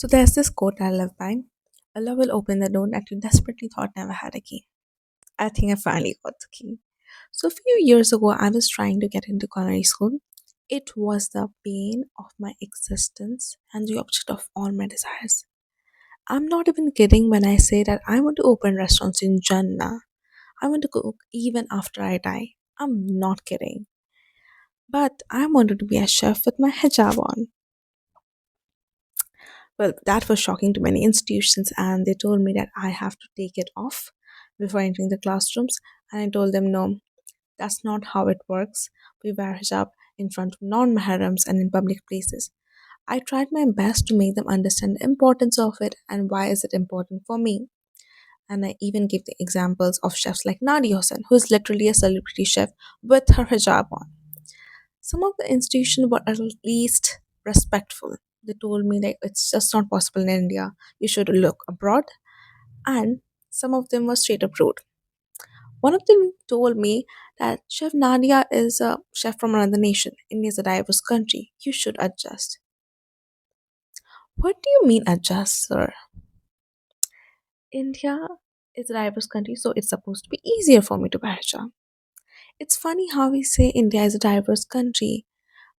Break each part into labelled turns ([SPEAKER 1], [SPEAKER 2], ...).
[SPEAKER 1] So there's this quote I live by: Allah will open the door that you desperately thought never had a key. I think I finally got the key. So a few years ago, I was trying to get into culinary school. It was the bane of my existence and the object of all my desires. I'm not even kidding when I say that I want to open restaurants in Jannah. I want to cook even after I die. I'm not kidding. But I wanted to be a chef with my hijab on. Well, that was shocking to many institutions, and they told me that I have to take it off before entering the classrooms. And I told them, no, that's not how it works. We wear hijab in front of non mahrams and in public places. I tried my best to make them understand the importance of it and why is it important for me. And I even gave the examples of chefs like Nadia Hossain, who is literally a celebrity chef with her hijab on. Some of the institutions were at least respectful. They told me like it's just not possible in India. You should look abroad. And some of them were straight up rude. One of them told me that Chef Nadia is a chef from another nation. India is a diverse country. You should adjust. What do you mean adjust, sir? India is a diverse country, so it's supposed to be easier for me to wear hijab. It's funny how we say India is a diverse country,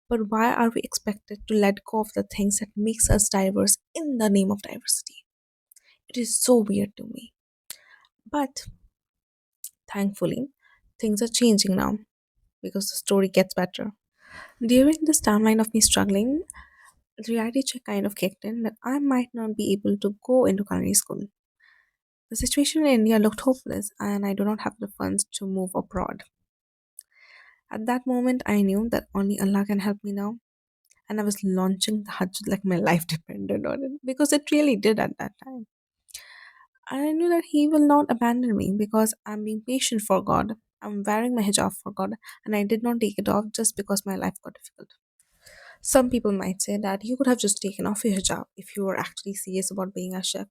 [SPEAKER 1] but why are we expected to let go of the things that makes us diverse in the name of diversity? It is so weird to me. But thankfully, things are changing now because the story gets better. During this timeline of me struggling, the reality check kind of kicked in that I might not be able to go into culinary school. The situation in India looked hopeless, and I do not have the funds to move abroad. At that moment, I knew that only Allah can help me now, and I was launching the Hajj like my life depended on it because it really did at that time. And I knew that He will not abandon me because I'm being patient for God. I'm wearing my hijab for God, and I did not take it off just because my life got difficult. Some people might say that you could have just taken off your hijab if you were actually serious about being a chef.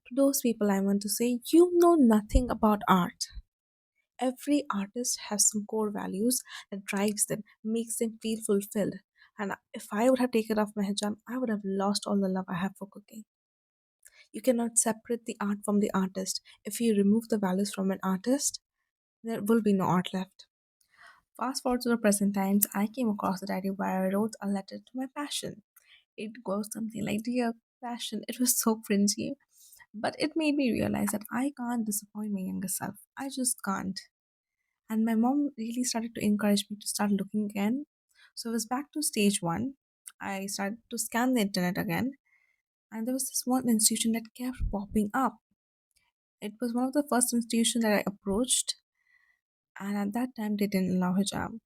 [SPEAKER 1] To those people, I want to say you know nothing about art. Every artist has some core values that drives them, makes them feel fulfilled. And if I would have taken off my hijab, I would have lost all the love I have for cooking. You cannot separate the art from the artist. If you remove the values from an artist, there will be no art left. Fast forward to the present times, I came across a diary where I wrote a letter to my passion. It goes something like, Dear Passion. It was so cringy, but it made me realize that I can't disappoint my younger self. I just can't. And my mom really started to encourage me to start looking again. So I was back to stage one. I started to scan the internet again, and there was this one institution that kept popping up. It was one of the first institutions that I approached, and at that time they didn't allow hijab.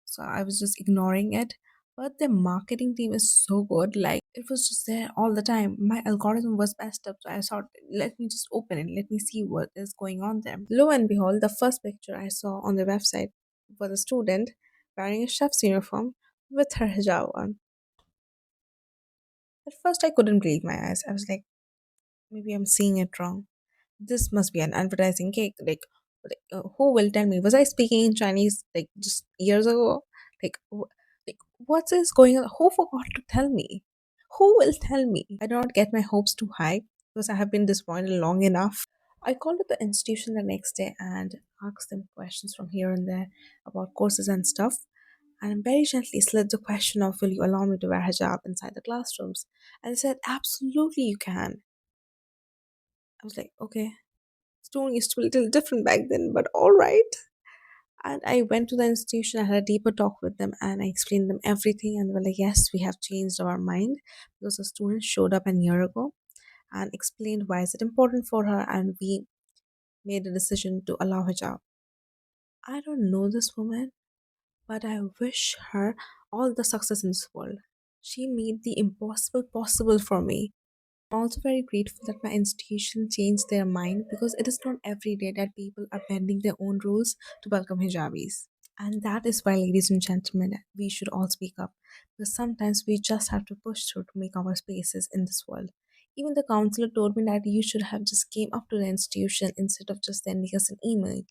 [SPEAKER 1] So I was just ignoring it. But the marketing team is so good, like it was just there all the time. My algorithm was messed up, so I thought, let me just open it, let me see what is going on there. Lo and behold, the first picture I saw on the website was a student wearing a chef's uniform with her hijab on. At first, I couldn't believe my eyes. I was like, maybe I'm seeing it wrong. This must be an advertising cake. Who will tell me? Was I speaking in Chinese like just years ago? Like, like what is going on? Who forgot to tell me? Who will tell me? I do not get my hopes too high because I have been disappointed long enough. I called up the institution the next day and asked them questions from here and there about courses and stuff. And very gently slid the question of, will you allow me to wear hijab inside the classrooms? And they said, absolutely you can. I was like, okay. Stone used to be a little different back then, but all right. And I went to the institution, I had a deeper talk with them, and I explained them everything. And they were like, yes, we have changed our mind because a student showed up a year ago and explained why is it important for her, and we made a decision to allow hijab. I don't know this woman, but I wish her all the success in this world. She made the impossible possible for me. I'm also very grateful that my institution changed their mind because it is not every day that people are bending their own rules to welcome hijabis. And that is why, ladies and gentlemen, we should all speak up because sometimes we just have to push through to make our spaces in this world. Even the counselor told me that you should have just came up to the institution instead of just sending us an email.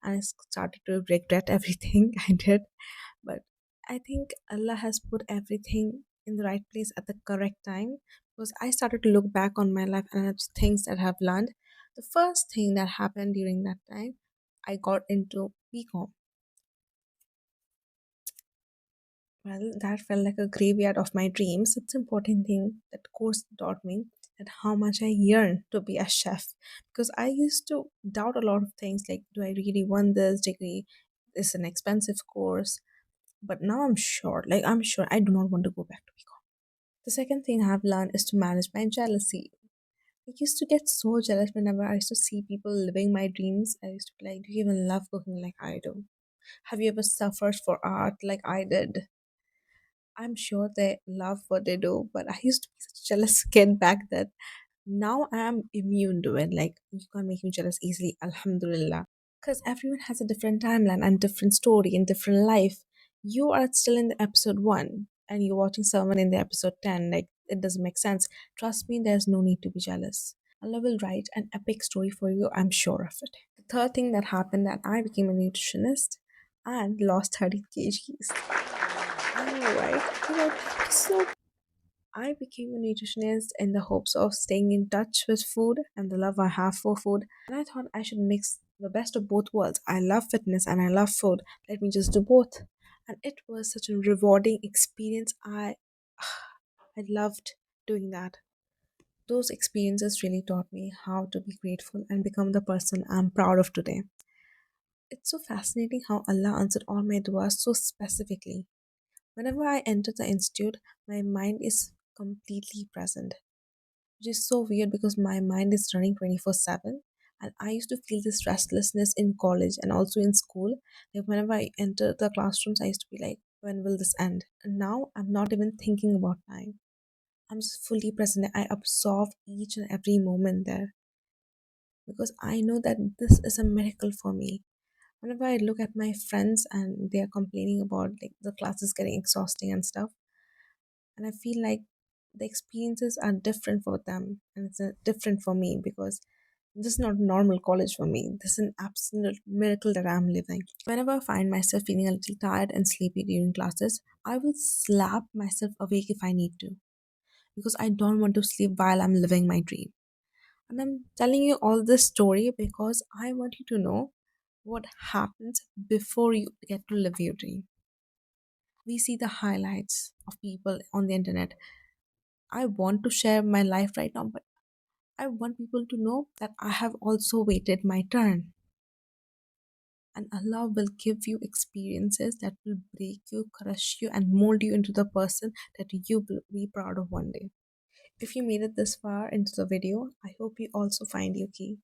[SPEAKER 1] And I started to regret everything I did. But I think Allah has put everything in the right place at the correct time Because I started to look back on my life and the things that I've learned. The first thing that happened during that time, I got into BCom. Well, that felt like a graveyard of my dreams. It's an important thing that course taught me that how much I yearn to be a chef. Because I used to doubt a lot of things like, do I really want this degree? It's an expensive course. But now I'm sure, I'm sure I do not want to go back to BCom. The second thing I've learned is to manage my jealousy. I used to get so jealous whenever I used to see people living my dreams. I used to be like, do you even love cooking like I do? Have you ever suffered for art like I did? I'm sure they love what they do, but I used to be such a jealous kid back then. Now I am immune to it. Like, you can't make me jealous easily, alhamdulillah. Because everyone has a different timeline and different story and different life. You are still in the episode 1 and you're watching someone in the episode 10. Like, it doesn't make sense. Trust me, there's no need to be jealous. Allah will write an epic story for you, I'm sure of it. The third thing that happened that I became a nutritionist and lost 30 kgs. I know, right? So I became a nutritionist in the hopes of staying in touch with food and the love I have for food. And I thought I should mix the best of both worlds. I love fitness and I love food. Let me just do both. And it was such a rewarding experience. I loved doing that. Those experiences really taught me how to be grateful and become the person I'm proud of today. It's so fascinating how Allah answered all my duas so specifically. Whenever I enter the institute, my mind is completely present, which is so weird because my mind is running 24/7. And I used to feel this restlessness in college and also in school. Like, whenever I enter the classrooms, I used to be like, when will this end? And now I'm not even thinking about time. I'm just fully present. I absorb each and every moment there because I know that this is a miracle for me. Whenever I look at my friends and they are complaining about like the classes getting exhausting and stuff, and I feel like the experiences are different for them and it's different for me because this is not normal college for me. This is an absolute miracle that I'm living. Whenever I find myself feeling a little tired and sleepy during classes, I will slap myself awake if I need to because I don't want to sleep while I'm living my dream. And I'm telling you all this story because I want you to know what happens before you get to live your dream. We see the highlights of people on the internet. I want to share my life right now, but I want people to know that I have also waited my turn. And Allah will give you experiences that will break you, crush you, and mold you into the person that you will be proud of one day. If you made it this far into the video, I hope you also find your key.